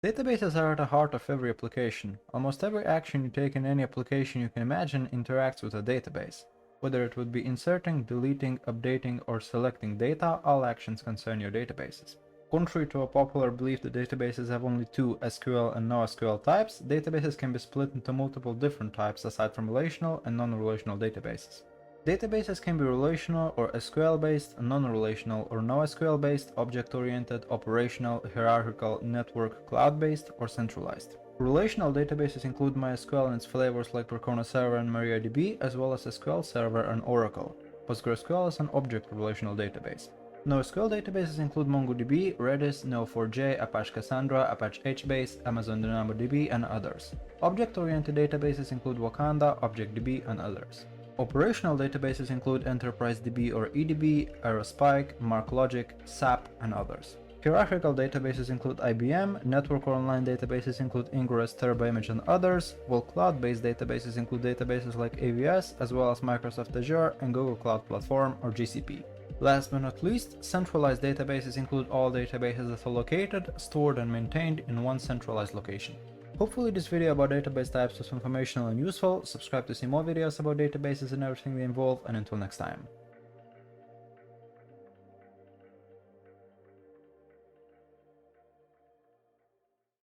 Databases are at the heart of every application. Almost every action you take in any application you can imagine interacts with a database. Whether it would be inserting, deleting, updating, or selecting data, all actions concern your databases. Contrary to a popular belief that databases have only two SQL and NoSQL types, databases can be split into multiple different types aside from relational and non-relational databases. Databases can be relational or SQL-based, non-relational or NoSQL-based, object-oriented, operational, hierarchical, network, cloud-based, or centralized. Relational databases include MySQL and its flavors like Percona Server and MariaDB, as well as SQL Server and Oracle. PostgreSQL is an object relational database. NoSQL databases include MongoDB, Redis, Neo4j, Apache Cassandra, Apache HBase, Amazon DynamoDB, and others. Object-oriented databases include Wakanda, ObjectDB, and others. Operational databases include EnterpriseDB or EDB, Aerospike, MarkLogic, SAP, and others. Hierarchical databases include IBM, network or online databases include Ingress, TurboImage, and others, while cloud-based databases include databases like AVS, as well as Microsoft Azure and Google Cloud Platform or GCP. Last but not least, centralized databases include all databases that are located, stored, and maintained in one centralized location. Hopefully this video about database types was informational and useful. Subscribe to see more videos about databases and everything they involve, and until next time.